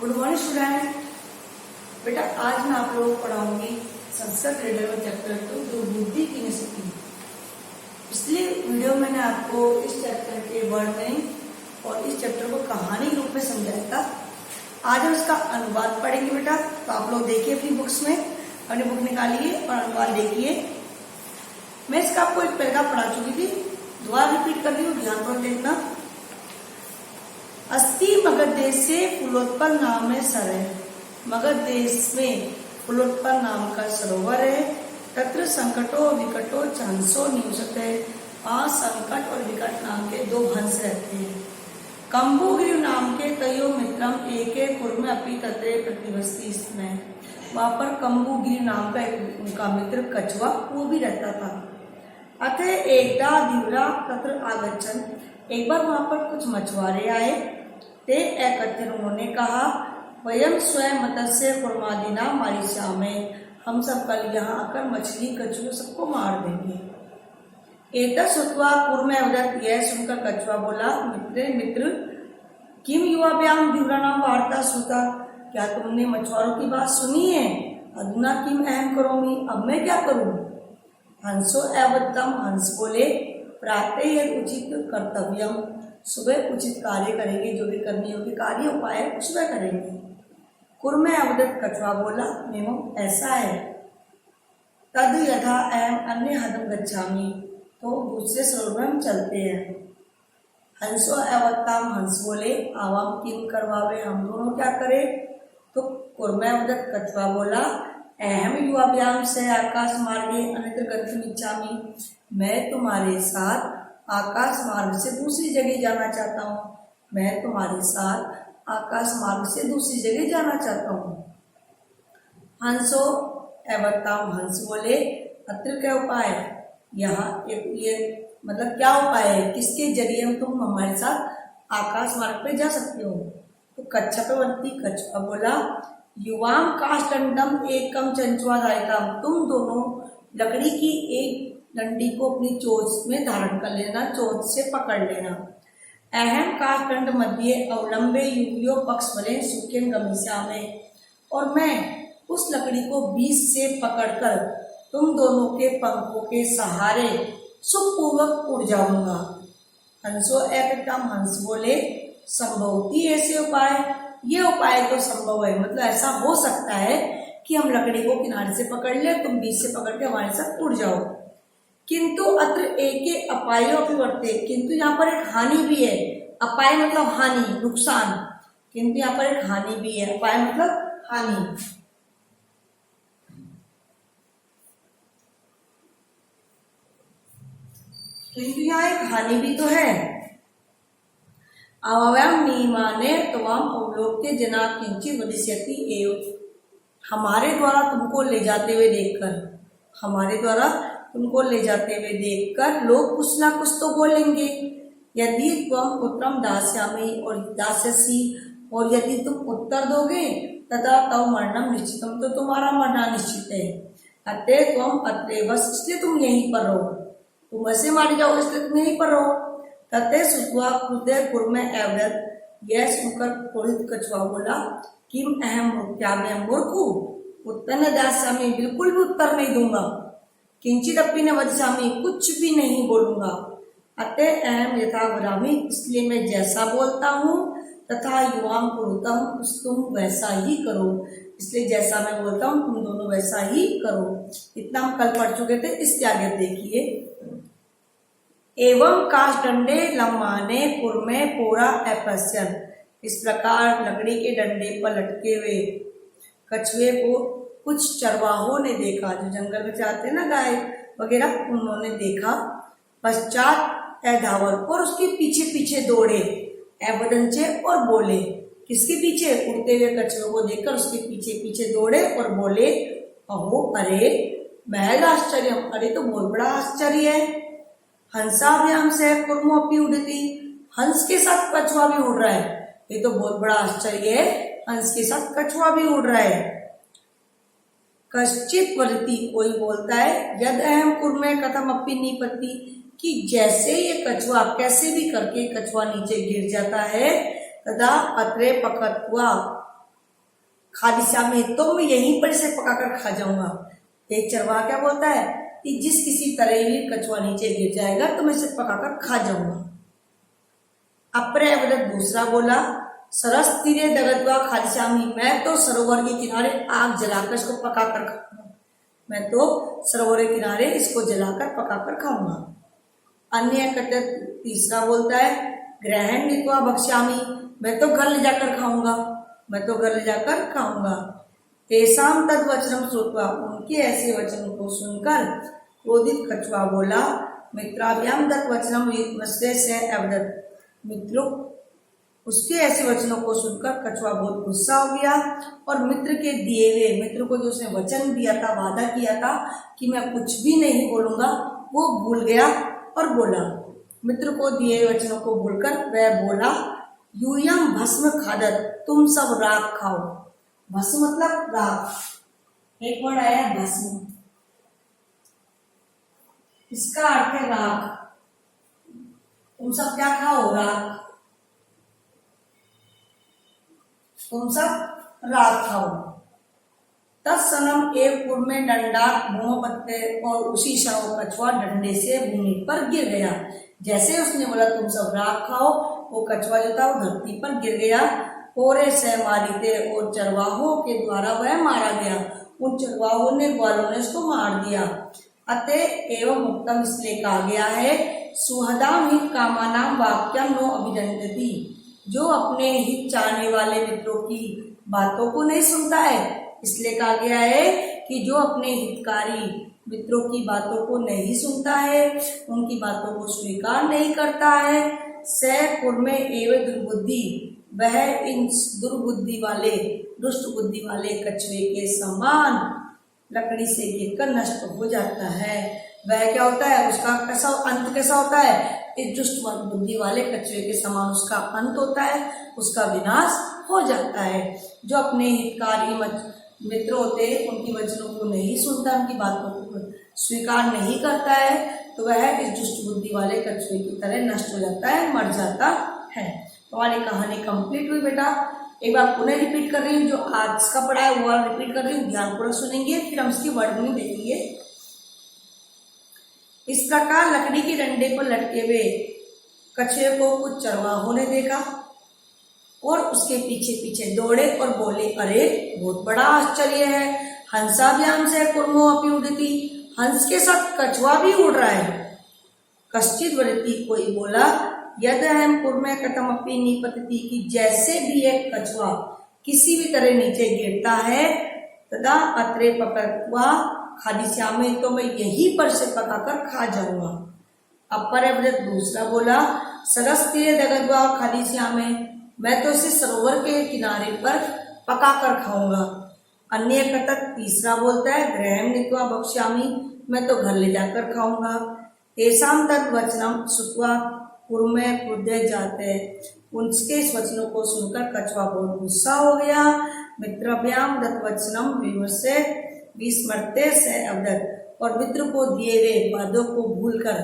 Good morning student. बेटा आज मैं आप लोगों को पढ़ाऊंगी संस्कृत रीडर में चैप्टर 2 दुर्बुद्धि की निष्पत्ति। पिछले वीडियो मैंने आपको इस चैप्टर के वर्ड मीनिंग और इस चैप्टर को कहानी के रूप में समझाया था। आज हम इसका अनुवाद पढ़ेंगे बेटा, तो आप लोग देखिए अपनी बुक्स में, अपनी बुक निकालिए और अनुवाद देखिए। मैं इसका आपको एक पैराग्राफ पढ़ा चुकी थी, दोबारा रिपीट कर रही हूँ, ध्यान पर देखना। अस्ति मगध देश से फूलोत्पल नाम में सर है। मगध देश में फूलोत्पल नाम का सरोवर है। तत्र संकटो विकटो चांसो निवसत है। वहां संकट और विकट नाम के दो हंस रहते हैं। कंबुगिरि नाम के कयो मित्रम एके कुर्म अपि तत्रे प्रतिवस्ति इसमें। वहां पर कंबुगिरि नाम का एक उनका मित्र कछुआ वो भी रहता था। अतः एकदा दिवरा तत्र आगच्छन, एक बार वहां पर कुछ मछुआरे आए। ते एकत्र उन्होंने कहा, वयम स्वयं मत्स्य कुर्मादिना मारिष्यामि, हम सब कल यहाँ आकर मछली कछुए सबको मार देंगे। एतत् श्रुत्वा कुर्म अवदत्, यह सुनकर कछुआ बोला, मित्र किम युवाभ्याम दिव्राणाम वार्ता श्रुता, क्या तुमने मछुआरों की बात सुनी है? अधुना किम अहम करोमि, अब मैं क्या करूं? हंसो अवदत्तम, हंस बोले, प्रातः यद उचित कर्तव्यम, सुबह उचित कार्य करेंगे, जो भी करनी होगी कार्य उपाय सुबह करेंगे। कुर्म अवदत्त, कछुआ बोला, एवं ऐसा है। तद यथा अहम अन्य हदम गच्छामि, तो दूसरे सरोवर हम चलते हैं। हंसो अवत्ताम, हंस बोले, आवाम किम करवावे, हम दोनों क्या करें? तो कुर्म अवदत्त, कछुआ बोला, अहम युवाभ्याम से आकाश मार्गे अन्यत्र गन्तुम इच्छामि, मैं तुम्हारे साथ आकाश मार्ग से दूसरी जगह जाना चाहता हूँ। मैं तुम्हारे साथ आकाश मार्ग से दूसरी जगह जाना चाहता हूँ। हंसो अवत्ताम, हंस बोले, अत्र क्या उपाय? यहाँ ये मतलब क्या उपाय है, किसके जरिए हम तुम हमारे साथ आकाश मार्ग पे जा सकते हो? तो कच्छपवंती, कछुआ बोला, युवाम काष्ठदंडम एकम चंचुवादायिकाम, तुम दोनों लकड़ी की एक डंडी को अपनी चोंच में धारण कर लेना, चोंच से पकड़ लेना। अहम काष्ठदंड मध्य अवलंबे युग्यो पक्षबले सुखेन गमिष्यामि, और मैं उस लकड़ी को बीच से पकड़कर तुम दोनों के पंखों के सहारे सुखपूर्वक उड़ जाऊंगा। हंसो एकतम, हंस बोले, संभवती ऐसे उपाय, ये उपाय तो संभव है, मतलब ऐसा हो सकता है कि हम लकड़ी को किनारे से पकड़ ले, तुम बीच से पकड़ के हमारे साथ उड़ जाओ। किंतु अत्र एके अपायो अपि वर्ते, किंतु यहाँ पर एक हानि भी है। अपाय मतलब हानि, नुकसान, किंतु यहाँ पर एक हानि भी है। अपाय मतलब हानि। किंतु यहाँ एक हानि भी तो है। अवयम नियमाने त्वाम अवलोक्य जना किंचित वदिष्यति एव, हमारे द्वारा तुमको ले जाते हुए देखकर, हमारे द्वारा तुमको ले जाते हुए देखकर लोग कुछ ना कुछ तो बोलेंगे। यदि तुम उत्तरम दास्यामि, और दास्यसी, और यदि तुम उत्तर दोगे तथा तव मरणम निश्चितम, तो तुम्हारा मरना निश्चित है। अतः तुम अत्रे बस, इसलिए तुम यहीं पर रहो, तुम ऐसे मारे जाओ इसलिए तुम यहीं पर रहो। तते सुत्वा क्रुद्धे कुर्म अवदत्, यह सुनकर क्रोधित कछुआ बोला, किम अहम, क्या मैं मूर्ख हूँ? उत्तर न दास्यामि, बिल्कुल भी उत्तर नहीं दूंगा। किंचित अपि न वदिष्यामि, कुछ भी नहीं बोलूंगा। अतः अहम यथा वदामि, इसलिए मैं जैसा बोलता हूँ, तथा युवाम कुरुतम, तुम वैसा ही करो, इसलिए जैसा मैं बोलता हूँ तुम दोनों वैसा ही करो। इतना हम कल पढ़ चुके थे, इसके आगे देखिए। एवं काष्ठदंडे लम्माने कुर्मे पोरा अपश्यन्, इस प्रकार लकड़ी के डंडे पर लटके हुए कछुए को कुछ चरवाहों ने देखा, जो जंगल में जाते हैं ना गाय वगैरह, उन्होंने देखा। पश्चात धावर, और उसके पीछे पीछे दौड़े, अवदंचे, और बोले, किसके पीछे? उड़ते हुए कछुए को देखकर उसके पीछे पीछे दौड़े और बोले, अहो अरे महज आश्चर्य, अरे तो बहुत बड़ा आश्चर्य है। हंसाभ्याम से कुर्मो अपि उड़ती, हंस के साथ कछुआ भी उड़ रहा है, ये तो बहुत बड़ा आश्चर्य है, हंस के साथ कछुआ भी उड़ रहा है। कश्चित वदति, कोई बोलता है, यद अहम कुर्मे कथम अपि निपत्ति, कि जैसे ये कछुआ कैसे भी करके कछुआ नीचे गिर जाता है, तदा अत्रे पकत्वा, खादिष्यामि, तो मैं यहीं पर इसे पकाकर खा जाऊंगा। एक चरवाहा क्या बोलता है कि जिस किसी तरह भी कछुआ नीचे गिर जाएगा तो मैं इसे पकाकर खा जाऊंगा। अपरे अवदत दूसरा बोला, सरस तीरे दगदवा खादिष्यामि, मैं तो सरोवर के किनारे आग जलाकर इसको पकाकर खाऊंगा। मैं तो सरोवर के किनारे इसको जलाकर पकाकर खाऊंगा। अन्य कटक तीसरा बोलता है, ग्रहण नीत्वा भक्ष्यामि, मैं तो घर ले जाकर खाऊंगा। मैं तो घर ले जाकर खाऊंगा। तेषां तद वचनम श्रुत्वा, उनके ऐसे वचन को सुनकर क्रोधित कछुआ बोला, मित्राभ्याम तत् वचनम विमस्ते से अवदत्, मित्रों उसके ऐसे वचनों को सुनकर कछुआ बहुत गुस्सा हो गया और मित्र के दिए हुए, मित्र को जो उसने वचन दिया था, वादा किया था कि मैं कुछ भी नहीं बोलूंगा, वो भूल गया और बोला। मित्र को दिए हुए वचनों को भूलकर वह बोला, यूयम भस्म खादत, तुम सब राख खाओ। भस्म मतलब राख, एक वर्ड आया भस्म, इसका अर्थ है राख। तुम सब क्या खाओ? राख। तुम सब राख खाओ। तत्सनम एक पुर में डंडा भूमि पत्ते, और उसी क्षण कछुआ डंडे से भूमि पर गिर गया। जैसे उसने बोला तुम सब राख खाओ, वो कछुआ जो था वो धरती पर गिर गया। कोरे से मारी थे, और चरवाहों के द्वारा वह मारा गया। उन चरवाहों ने, ग्वालों ने उसको मार दिया। अतः एवं उत्तम इसलिए कहा गया है, सुहदाम हित कामानाम वाक्यम नो अभिनंदति, जो अपने हित चाहने वाले मित्रों की बातों को नहीं सुनता है, इसलिए कहा गया है कि जो अपने हितकारी मित्रों की बातों को नहीं सुनता है, उनकी बातों को स्वीकार नहीं करता है, स कुर्मे एवं दुर्बुद्धि, वह इन दुर्बुद्धि वाले, दुष्ट बुद्धि वाले कछुए के समान लकड़ी से गिरकर नष्ट हो जाता है। वह क्या होता है, उसका कैसा अंत कैसा होता है, इस दुष्ट बुद्धि वाले कछुए के समान उसका अंत होता है, उसका विनाश हो जाता है। जो अपने हितकारी मित्र होते हैं, उनकी वचनों को नहीं सुनता, उनकी बातों को स्वीकार नहीं करता है, तो वह इस दुष्ट बुद्धि वाले कछुए की तरह नष्ट हो जाता है, मर जाता है। हमारी कहानी कंप्लीट हुई बेटा। एक बार पुनः रिपीट कर रही हूँ, जो आज का पढ़ा है वो रिपीट कर रही हूँ, ध्यानपूर्वक सुनेंगे, फिर हम इसकी वर्ड मीनिंग देखेंगे। इस प्रकार लकड़ी के डंडे पर लटके हुए कछुए को कुछ चरवाहों ने देखा और उसके पीछे पीछे दौड़े और बोले, अरे बहुत बड़ा आश्चर्य है, हंसाभ्याम से कुर्मो अपि उड़ती, हंस के साथ कछुआ भी उड़ रहा है। कश्चित वृत्ति, कोई बोला, यद हम कुर्मे कथम अपनी निपतति, की जैसे भी एक कछुआ किसी भी तरह नीचे गिरता है, तदा अत्रे पकड़वा खादिष्यामि, तो मैं यहीं पर से पकाकर खा जाऊंगा। अपर अवदत दूसरा बोला, सरस तीरे दगदवा खादिष्यामि, मैं तो इसे सरोवर के किनारे पर पकाकर खाऊंगा। अन्य कटक तीसरा बोलता है, ग्रहण नीत्वा भक्ष्यामि, मैं तो घर ले जाकर खाऊंगा। तेषां तद वचनम श्रुत्वा कुर्मे क्रुद्धे जाते, उनके इस वचनों को सुनकर कछुआ बहुत गुस्सा हो गया। मित्राभ्याम दत्त वचनम विमर्शे विस्मृते से अवदत्, और मित्र को दिए हुए वादों को भूलकर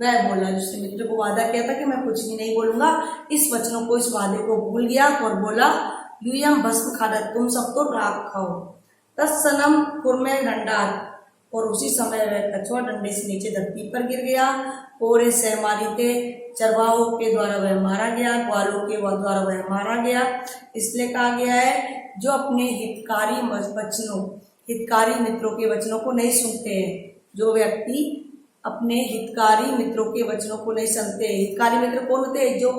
वह बोला, जिसने मित्र को वादा किया था कि मैं कुछ भी नहीं बोलूंगा, इस वचनों को, इस वादे को भूल गया और बोला, यूयम भस्म खादत, तुम सब तो राख खाओ। तत्सनम कुर्मे दंडात, और उसी समय वह कछुआ डंडे से नीचे धरती पर गिर गया। कोरे से मारी थे, चरवाहों के द्वारा वह मारा गया, ग्वालों के द्वारा वह मारा गया। इसलिए कहा गया है, जो अपने हितकारी मित्रों के वचनों को नहीं सुनते हैं, जो व्यक्ति अपने हितकारी मित्रों के वचनों को नहीं सुनते। हितकारी मित्र कौन होते हैं? जो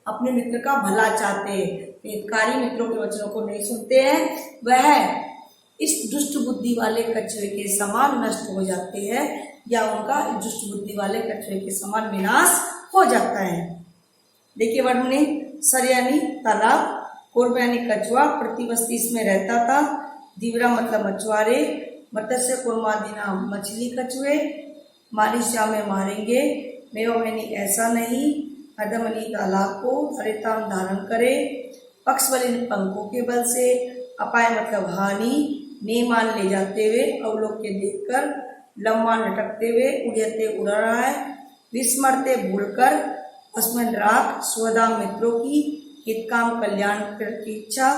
अपने मित्र का भला चाहते हैं। हितकारी मित्रों के वचनों को नहीं सुनते हैं, वह इस दुष्ट बुद्धि वाले कछुए के समान नष्ट हो जाते हैं, या उनका इस दुष्ट बुद्धि वाले कछुए के समान विनाश हो जाता है। देखिए वर्ड में, सर यानी तालाब, कुर्म यानी कछुआ, प्रतिवस्ती इसमें रहता था, दीवरा मतलब मछुआरे, मत्स्य कुर्मादि नाम मछली कछुए, मारिशा में मारेंगे, मेवामैनी ऐसा नहीं, अदमनी तालाब को हरिताम धारण करे, पक्षबलिन पंखों के बल से, अपाय मतलब हानि, नेमान ले जाते हुए, अवलोक के देखकर, लम्बा लटकते हुए, उड़ते उड़ रहा है, विस्मरते भूलकर, अस्मन राख स्वदा मित्रों की हितकाम कल्याण की इच्छा,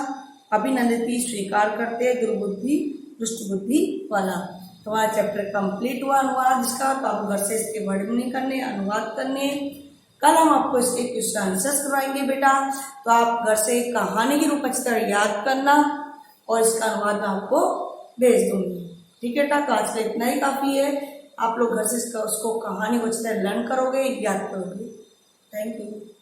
अभिनंदती स्वीकार करते, दुर्बुद्धि दुष्ट बुद्धि वाला। तो आज चैप्टर कंप्लीट हुआ अनुवाद इसका। तो आप घर से इसके वर्ड मीनिंग करने, अनुवाद करने। कल हम आपको इसके क्वेश्चन आंसर्स करवाएंगे बेटा। तो आप घर से कहानी के रूप अच्छी तरह याद करना और इसका अनुवाद मैं आपको भेज दूंगी। ठीक है बेटा, तो आज का इतना ही काफी है। आप लोग घर से उसको कहानी को अच्छी तरह लर्न करोगे, याद करोगे। Thank you.